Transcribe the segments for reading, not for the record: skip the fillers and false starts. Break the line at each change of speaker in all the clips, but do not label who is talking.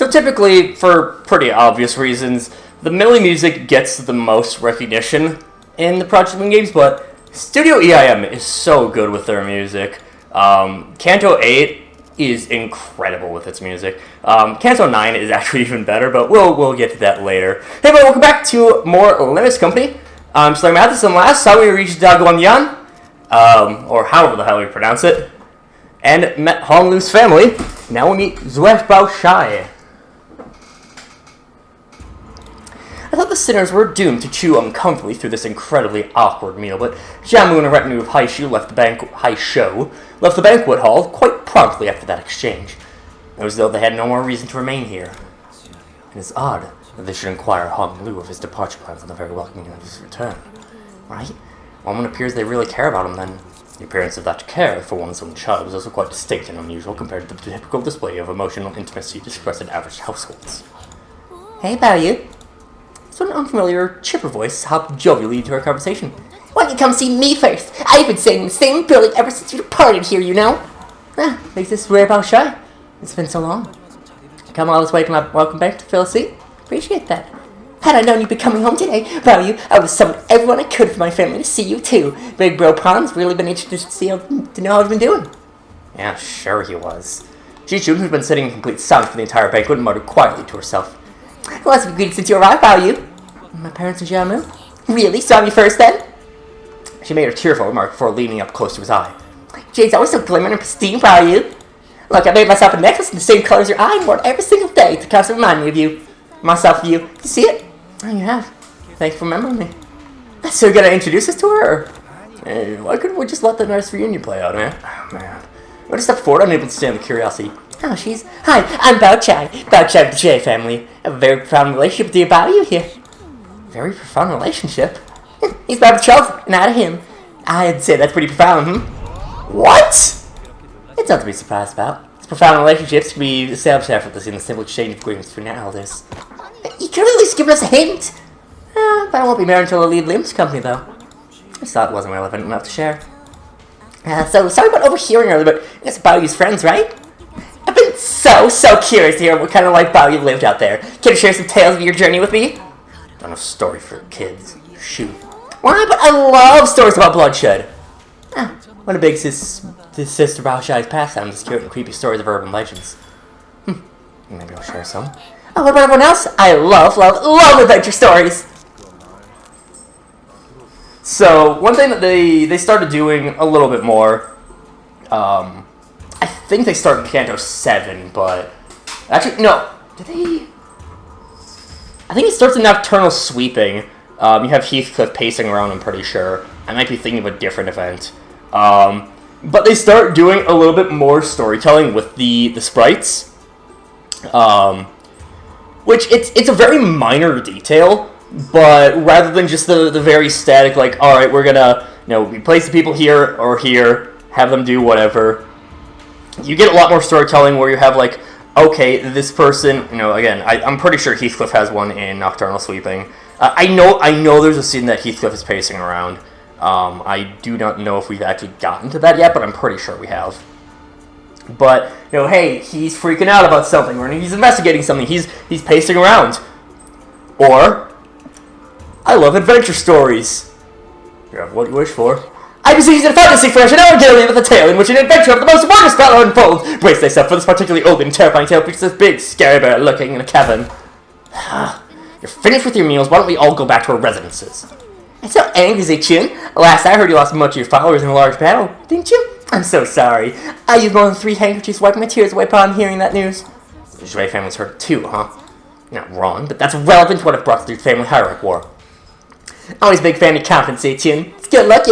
So typically, for pretty obvious reasons, the melee music gets the most recognition in the Project Moon games, but Studio EIM is so good with their music. Kanto 8 is incredible with its music. Kanto 9 is actually even better, but we'll get to that later. Hey, but welcome back to more Limbus Company. I'm SlayerMathis, and last saw we reached Daguanyan, or however the hell we pronounce it, and met Honglu's family. Now we meet Zuesh Bao Shai. I thought the sinners were doomed to chew uncomfortably through this incredibly awkward meal, but Jiamu and a retinue of Haishu left the banquet hall quite promptly after that exchange. It was as though they had no more reason to remain here. It is odd that they should inquire Hong Lu of his departure plans on the very welcoming of his return. Right? Well, when it appears they really care about him, then the appearance of that care for one's own child was also quite distinct and unusual compared to the typical display of emotional intimacy expressed in average households. Hey, Bao. So an unfamiliar, chipper voice hopped jovially into our conversation. Why don't you come see me first? I've been staying in the same building ever since you departed here, you know. Makes this rare about shy. It's been so long. Come all this way to my welcome back to fill a seat. Appreciate that. Had I known you'd be coming home today, I would have summoned everyone I could for my family to see you too. Big Bro Pon's really been interested to know how I've been doing. Yeah, sure he was. Ji-Chun, who'd been sitting in complete silence for the entire banquet, muttered quietly to herself. Well, it's been greeted since you arrived, Bao. My parents and Jiamu? Really? Saw me first, then? She made a tearful remark before leaning up close to his eye. Jade's always so glimmering and pristine, Bao. Look, I made myself a necklace in the same color as your eye and wore it every single day to constantly remind me of you. Myself of you. You see it? Oh, you have. Thanks for remembering me. So you're gonna introduce us to her, or? Hey, why couldn't we just let the nice reunion play out, man? Oh, man. I just stepped forward, unable to stand the curiosity. Oh, Hi, I'm Bao Chai. Bao Chai of the J family. I have a very profound relationship with your Bao here. Very profound relationship? He's Bao the child, and out of him. I'd say that's pretty profound, What? It's not to be surprised about. These profound relationships can be established effortlessly in the simple exchange of greetings between elders. You could at least give us a hint. But I won't be married until I leave Limbus Company, though. I just thought it wasn't relevant enough to share. So, sorry about overhearing earlier, but I guess Bao's friends, right? I've been so curious to hear what kind of life Bao you lived out there. Can you share some tales of your journey with me? Not a story for kids. Shoot. Why? But I love stories about bloodshed. One of Big Sister Bao Shai's pastime is cute and creepy stories of urban legends. Maybe I'll share some. Oh, what about everyone else? I love adventure stories. So, one thing that they started doing a little bit more, I think they started in Kanto 7, but actually, no, did they? I think it starts in Nocturnal Sweeping. You have Heathcliff pacing around, I'm pretty sure. I might be thinking of a different event. But they start doing a little bit more storytelling with the sprites. Which, it's a very minor detail, but rather than just the very static, like, alright, we're gonna, we place the people here or here, have them do whatever. You get a lot more storytelling where you have, like, okay, this person, again, I'm pretty sure Heathcliff has one in Nocturnal Sweeping. I know there's a scene that Heathcliff is pacing around. I do not know if we've actually gotten to that yet, but I'm pretty sure we have. But, hey, he's freaking out about something, or he's investigating something, he's pacing around. Or, I love adventure stories. You have what you wish for. I besiege the fantasy fresh and now regale you with a tale in which an adventure of the most wondrous battle unfolds. Brace thyself for this particularly old and terrifying tale features this big, scary bear lurking in a cavern. You're finished with your meals, why don't we all go back to our residences? I'm so angry, Zichin. Last I heard you lost much of your followers in a large battle, didn't you? I'm so sorry. I used more than 3 handkerchiefs wiping my tears away upon hearing that news. The Zhui family's heard it too, huh? You're not wrong, but that's relevant to what it brought to your family hierarchy war. Always a big fan of confidence, Zichin. It's good luck,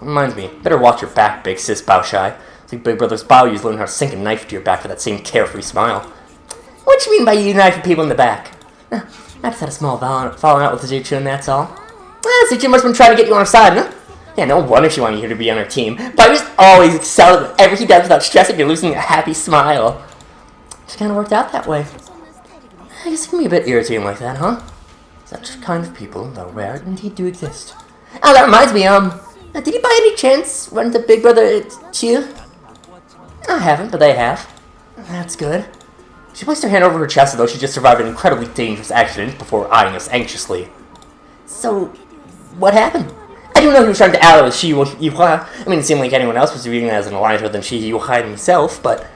Reminds me, better watch your back, big sis Bao Shai. I think Big Brother's Bao Yu's learning how to sink a knife to your back for that same carefree smile. What do you mean by you knifing people in the back? I just had a small falling out with Zuchu and that's all. Zuchu must have been trying to get you on her side, huh? Yeah, no wonder she wanted you to be on her team. Bao just always excels at whatever he does without stressing or losing a happy smile. Just kind of worked out that way. I guess it can be a bit irritating like that, huh? Such kind of people, though rare, indeed do exist. Oh, that reminds me, did you by any chance run into Big Brother Chiu? I haven't, but they have. That's good. She placed her hand over her chest as though she just survived an incredibly dangerous accident before eyeing us anxiously. So, what happened? I didn't know he was trying to ally with Shi Yuhua. I mean, it seemed like anyone else was reading it as an alliance with Shi Yuhua himself, but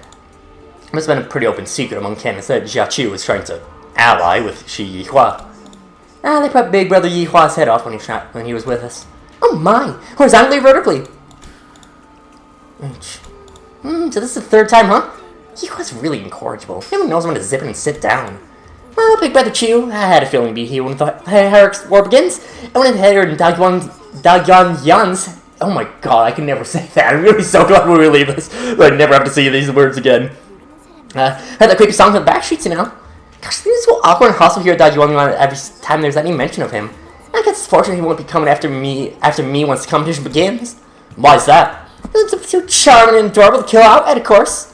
it must have been a pretty open secret among canons that Jia Chu was trying to ally with Shi Yuhua. They put Big Brother Yihua's head off when he was with us. Oh my! Horizontally or vertically? So this is the third time, huh? Yihua's really incorrigible. Everyone knows when to zip it and sit down. Well, Big Brother Chu, I had a feeling it'd be here when the Hierarch's War begins. I went ahead and Dagyuan Yan's. Oh my god, I can never say that. I'm really so glad when we leave this. I never have to see these words again. Heard that creepy song from the backstreets, you know. Gosh, this is so awkward and hostile here at Dagyuan Yan every time there's any mention of him. I guess it's fortunate he won't be coming after me once the competition begins. Why is that? It's so charming and adorable to kill out at, of course.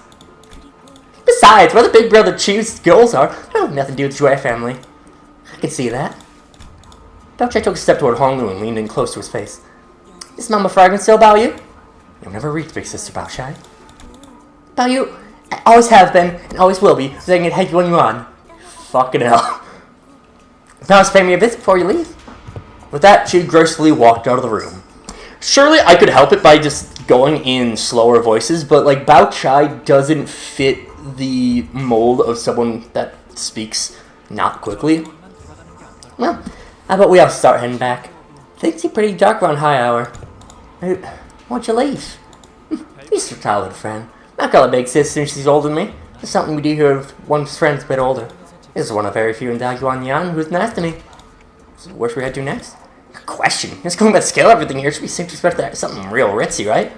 Besides, where the Big Brother Chu's goals are, they don't have nothing to do with the Joy family. I can see that. Bao-Chai took a step toward Hong Lu and leaned in close to his face. Is Mama fragrant still, Bao Yu? You'll never reach Big Sister Bao-Chai. Bao Yu, I always have been, and always will be, saying it head Yuan Yuan. Fucking hell. Now let's pay me a visit before you leave. With that, she gracefully walked out of the room. Surely I could help it by just going in slower voices, but like Bao-Chai doesn't fit the mold of someone that speaks not quickly. Well, how about we all start heading back? Things seem pretty dark around high hour. Why'd you leave? He's your childhood friend. I call her big sister since she's older than me. It's something we do here with one's friends a bit older. This is one of very few in Dagyuan Yan who's nice to me. So where should we head to next? Good question. Just going by the scale of everything here, should be safe to expect that something real ritzy, right?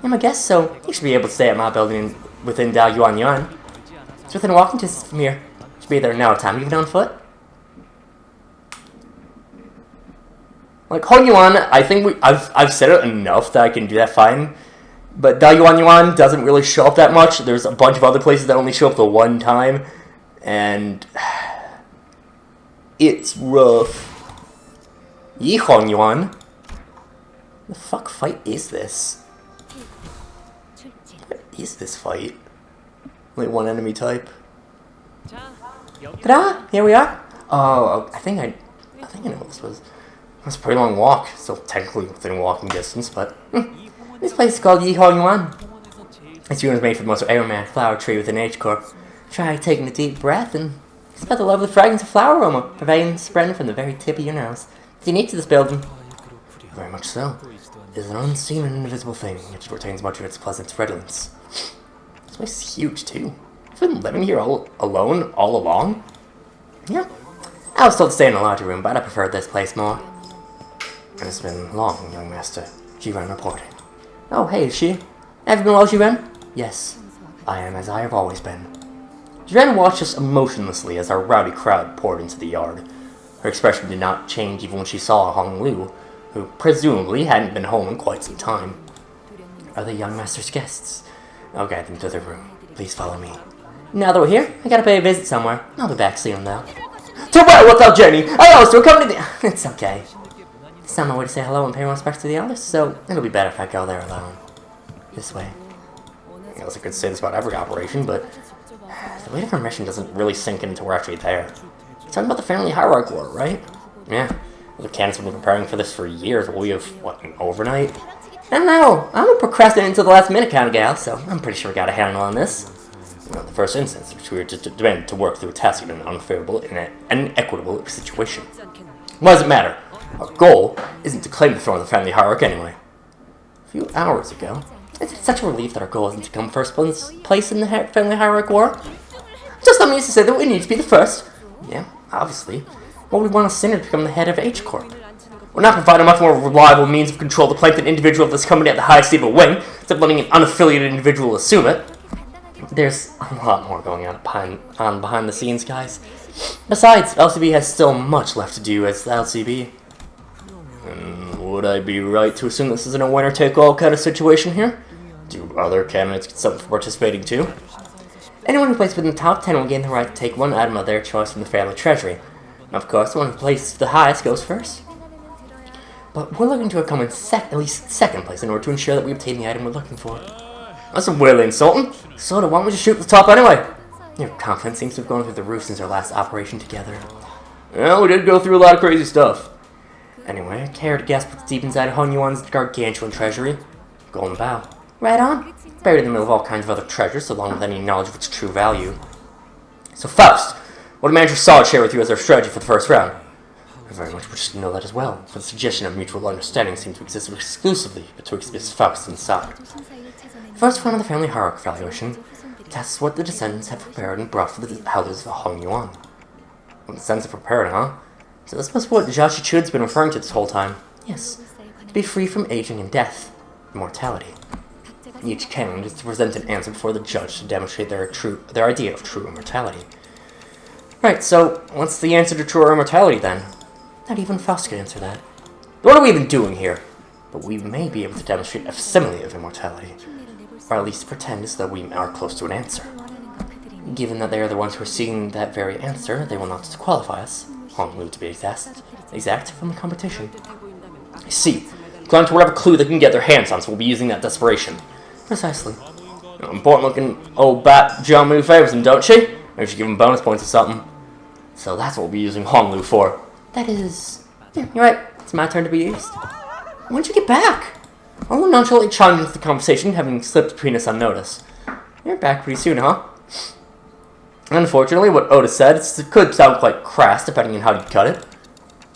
I guess so. You should be able to stay at my building within Dagyuan Yan. It's within walking distance from here. Should be there in no time, even on foot. Like Hong Yuan, I think I've said it enough that I can do that fine. But Dagyuan Yuan doesn't really show up that much. There's a bunch of other places that only show up the one time. And it's rough. Yi Hong Yuan? The fuck fight is this? What is this fight? Only one enemy type. Ta-da! Here we are. Oh, I think I know what this was. It was a pretty long walk, still technically within walking distance, but this place is called Yi Hong Yuan. This unit is made from the most aromatic flower tree within H Corp. Try taking a deep breath and smell the lovely fragrance of flower aroma, pervading and spreading from the very tip of your nose. It's unique to this building. Very much so. It is an unseen and invisible thing, yet it retains much of its pleasant redolence. This place is huge, too. I've been living here all alone, all along? Yeah. I was told to stay in a larger room, but I preferred this place more. And it's been long, young master. Jiren reported. Oh, hey, is she? Have you been well, Jiren? Yes. I am as I have always been. Jiren watched us emotionlessly as our rowdy crowd poured into the yard. Her expression did not change even when she saw Hong Lu, who presumably hadn't been home in quite some time. Are the young master's guests? I'll guide them to their room. Please follow me. Now that we're here, I gotta pay a visit somewhere. I'll be back soon, though. To where without Jenny? I also accompany the... It's okay. It's not my way to say hello and pay my respects to the elders, so it'll be better if I go there alone. This way. I guess I could say this about every operation, but the weight of our mission doesn't really sink into we're actually there. You're talking about the family hierarch war, right? Yeah. The canons have been preparing for this for years. Will we have, what, an overnight? I don't know. I'm a procrastinating until the last minute kind of gal, so I'm pretty sure we got a handle on this. You know, the first instance, which we were just demanded to work through a task in an unfavorable and inequitable situation. What does it matter? Our goal isn't to claim the throne of the family hierarch anyway. A few hours ago, it's such a relief that our goal isn't to come first place in the family hierarch war. Just let me used to say that we need to be the first. Yeah, obviously. Well, we want a sinner to become the head of H Corp. We're not providing a much more reliable means of control to plant an individual of this company at the highest stable wing, instead of letting an unaffiliated individual assume it. There's a lot more going on behind the scenes, guys. Besides, LCB has still much left to do as the LCB. Would I be right to assume this isn't a winner-take-all kind of situation here? Do other candidates get something for participating too? Anyone who places within the top 10 will gain the right to take one item of their choice from the family treasury. And of course, the one who places the highest goes first. But we're looking to come in at least second place in order to ensure that we obtain the item we're looking for. That's really insulting. So why don't we just shoot the top anyway? Your confidence seems to have gone through the roof since our last operation together. Well, we did go through a lot of crazy stuff. Anyway, I care to guess what's deep inside Hong Yuan's gargantuan treasury. Golden bow. Right on. Buried in the middle of all kinds of other treasures, along with any knowledge of its true value. So, Faust, what did Manager Solid share with you as our strategy for the first round? I very much wish to know that as well, for the suggestion of mutual understanding seems to exist exclusively betwixt Miss Faust and Solid. First round of the family hierarchy evaluation tests what the descendants have prepared and brought for the houses of Hong Yuan. What the descendants have prepared, huh? So this was what Zhao Shichun's been referring to this whole time. Yes, to be free from aging and death, immortality. Each candidate is to present an answer before the judge to demonstrate their idea of true immortality. Right, so what's the answer to true immortality then? Not even Faust can answer that. What are we even doing here? But we may be able to demonstrate a simile of immortality, or at least pretend as though we are close to an answer. Given that they are the ones who are seeking that very answer, they will not disqualify us, Hong Lu to be exact, from the competition. I see. Climb to whatever clue they can get their hands on, so we'll be using that desperation. Precisely. Important-looking old bat John Mu favors him, don't she? Maybe she give him bonus points or something. So that's what we'll be using Hong Lu for. That is... Yeah, you're right. It's my turn to be used. When'd you get back? Hong Lu nonchalantly chimed into the conversation, having slipped between us unnoticed. You're back pretty soon, huh? Unfortunately, what Otis said could sound quite crass, depending on how you cut it.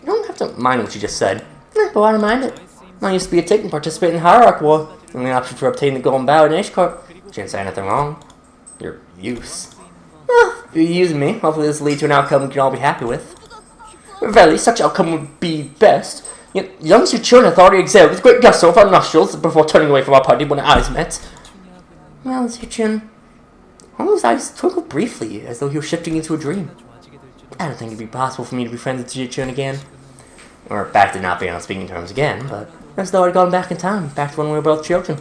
You don't have to mind what you just said. But I don't mind it. I used to be a tick and participate in the Hierarch War. The only option for obtaining the Golden Bow in H-Corp. Can't say anything wrong. Your use. Well, if you're using me, hopefully this will lead to an outcome we can all be happy with. Verily, such outcome would be best. Young Shichun hath already exhaled with great gusto of our nostrils before turning away from our party when our eyes met. Well, Shichun... Honglu's eyes twinkled briefly, as though he was shifting into a dream. I don't think it'd be possible for me to be friends with Shichun again. Or back to not being on speaking terms again, but as though I'd gone back in time, back to when we were both children.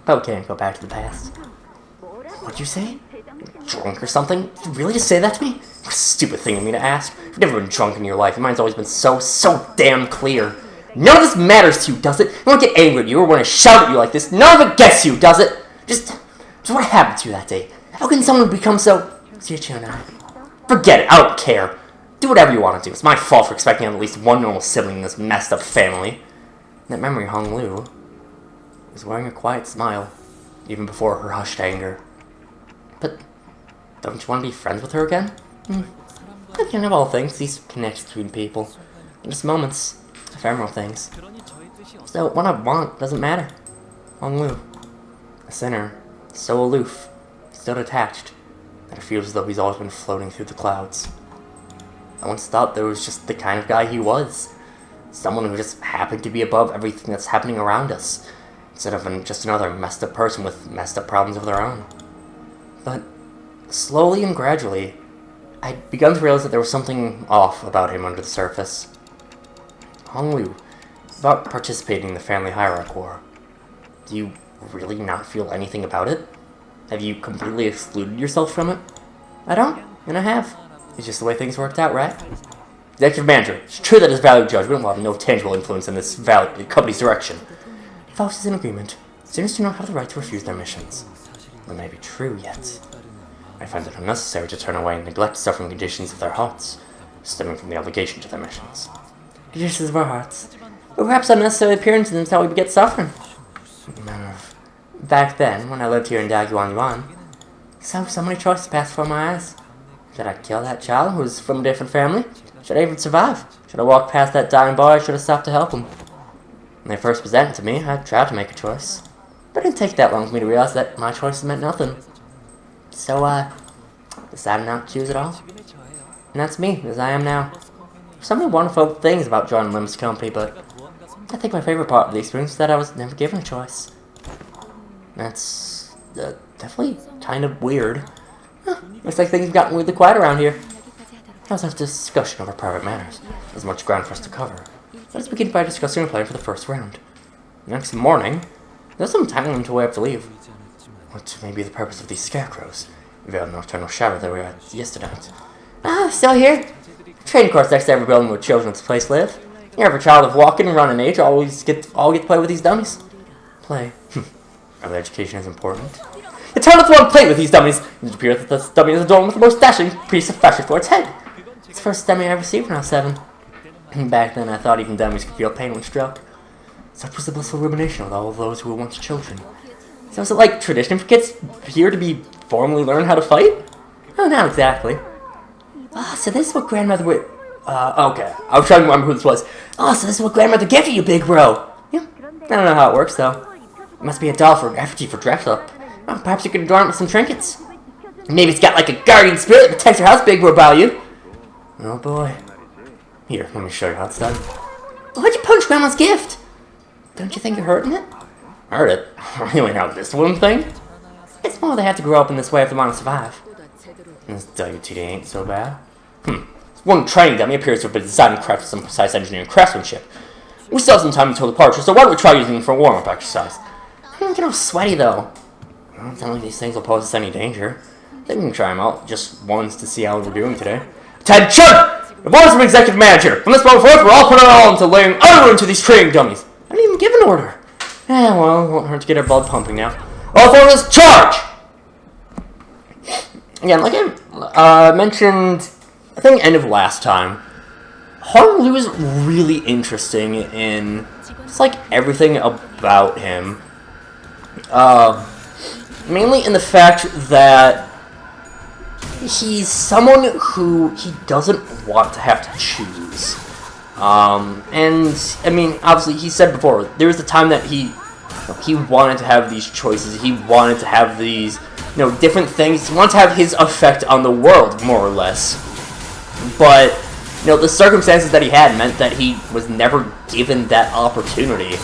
Okay, go back to the past. What'd you say? Drunk or something? Did you really just say that to me? What a stupid thing of me to ask. You've never been drunk in your life. Your mind's always been so damn clear. None of this matters to you, does it? I won't get angry at you or when I shout at you like this. None of it gets you, does it? Just what happened to you that day? How can someone become so... Shichun and I... Forget it, I don't care. Do whatever you want to do. It's my fault for expecting at least one normal sibling in this messed up family. That memory, Hong Lu, was wearing a quiet smile, even before her hushed anger. But don't you want to be friends with her again? I can have all things, these connections between people. Just moments, ephemeral things. So what I want doesn't matter. Hong Lu, a sinner, so aloof, so detached, that it feels as though he's always been floating through the clouds. I once thought that was just the kind of guy he was. Someone who just happened to be above everything that's happening around us, instead of just another messed up person with messed up problems of their own. But slowly and gradually, I'd begun to realize that there was something off about him under the surface. Hong Lu, about participating in the family hierarch war, do you really not feel anything about it? Have you completely excluded yourself from it? I don't, and I have. It's just the way things worked out, right? Executive Manager, it's true that his value judgment will have no tangible influence in this company's direction. Faust is in agreement. Students do not have the right to refuse their missions. That may be true, yet I find it unnecessary to turn away and neglect suffering conditions of their hearts, stemming from the obligation to their missions. Conditions of our hearts. But perhaps unnecessary appearances is how we beget suffering. Back then, when I lived here in Daguan Yuan, so many choices passed before my eyes. Should I kill that child who was from a different family? Should I even survive? Should I walk past that dying boy, or should I stop to help him? When they first presented to me, I tried to make a choice. But it didn't take that long for me to realize that my choices meant nothing. So, decided not to choose at all. And that's me, as I am now. There's so many wonderful things about joining Limbus Company, but I think my favorite part of the experience is that I was never given a choice. That's definitely kind of weird. Looks like things have gotten weirdly quiet around here. Let's have a discussion over private matters. There's much ground for us to cover. Let's begin by discussing our plan for the first round. Next morning, there's some time until we have to leave. What may be the purpose of these scarecrows? Veiled nocturnal shadow that we had yesterday. Still here? Training course next to every building where children in this place live. Every child of walking and running age all get to play with these dummies. Play. Early education is important. The town doesn't want to play with these dummies. It appears that this dummy is adorned with the most dashing piece of fashion for its head. It's the first dummy I ever seen when I was 7. Back then, I thought even dummies could feel pain when struck. Such was the blissful rumination of all of those who were once children. So is it like tradition for kids here to be formally learn how to fight? Oh, not exactly. So this is what grandmother would... okay. I was trying to remember who this was. So this is what grandmother gave you, big bro. Yeah, I don't know how it works, though. It must be a doll for effigy for dress-up. Well, perhaps you could adorn it with some trinkets. Maybe it's got like a guardian spirit that protects your house, big bro, about you. Oh, boy. Here, let me show you how it's done. Why'd you punch grandma's gift? Don't you think you're hurting it? Hurt it? Really, now this one thing? It's more they have to grow up in this way if they want to survive. This WTD ain't so bad. One training dummy appears to have been designed and crafted with some precise engineering craftsmanship. We still have some time until departure, so why don't we try using them for a warm-up exercise? I don't get all sweaty, though. I don't think these things will pose us any danger. I think we can try them out just once to see how we're doing today. Attention! The boss from executive manager. From this moment forth, we're all putting our all into laying utter into these training dummies. I didn't even give an order. Well, it won't hurt to get our blood pumping now. All authorities, charge! Again, like I mentioned, I think end of last time, Honolulu is really interesting in just like everything about him. Mainly in the fact that he's someone who he doesn't want to have to choose. And I mean, obviously, he said before there was a time that he wanted to have these choices. He wanted to have these, different things. He wanted to have his effect on the world, more or less. But the circumstances that he had meant that he was never given that opportunity.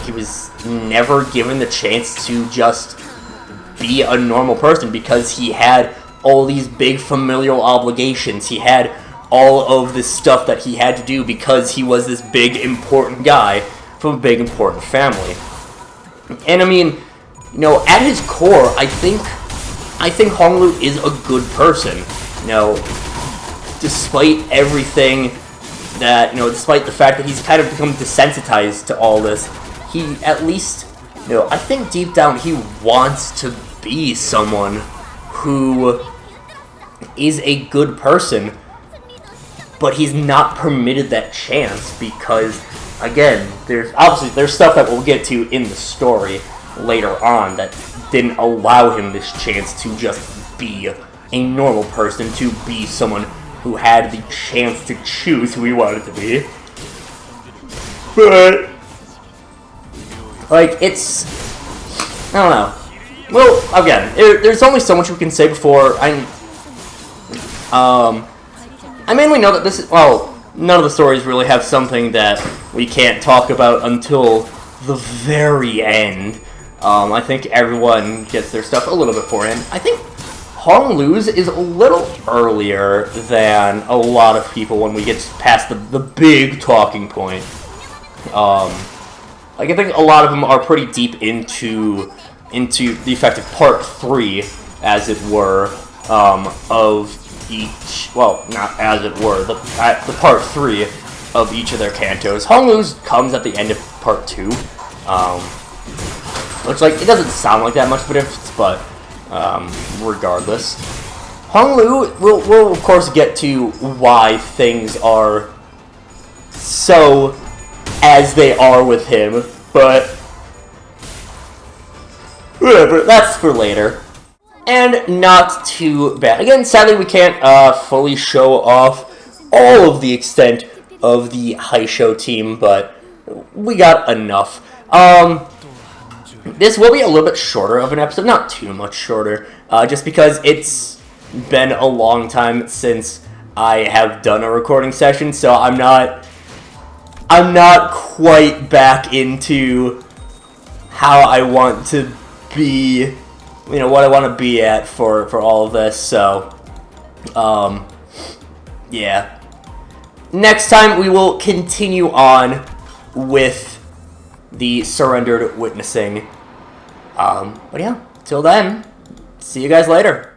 He was never given the chance to just be a normal person because he had all these big familial obligations. He had all of this stuff that he had to do because he was this big, important guy from a big, important family. And I mean, at his core, I think Honolulu is a good person. Despite everything that, despite the fact that he's kind of become desensitized to all this, he at least, I think deep down he wants to be someone who is a good person, but he's not permitted that chance because, again, there's stuff that we'll get to in the story later on that didn't allow him this chance to just be a normal person, to be someone who had the chance to choose who he wanted to be. But, like, it's, I don't know. Well, again, there's only so much we can say before I mainly know that this is, none of the stories really have something that we can't talk about until the very end. I think everyone gets their stuff a little bit beforehand. I think Honolulu's is a little earlier than a lot of people when we get past the big talking point. I think a lot of them are pretty deep into the effective part 3, as it were, of each, not as it were, the part 3 of each of their cantos. Honolulu's comes at the end of part 2, which, it doesn't sound like that much of a difference, but, regardless. Honolulu, we'll of course get to why things are so as they are with him, but whatever, that's for later. And not too bad. Again, sadly we can't fully show off all of the extent of the Haisho team, but we got enough. This will be a little bit shorter of an episode, not too much shorter, just because it's been a long time since I have done a recording session, so I'm not quite back into how I want to be, what I want to be at for all of this, so, yeah. Next time, we will continue on with the surrendered witnessing, but yeah, till then, see you guys later.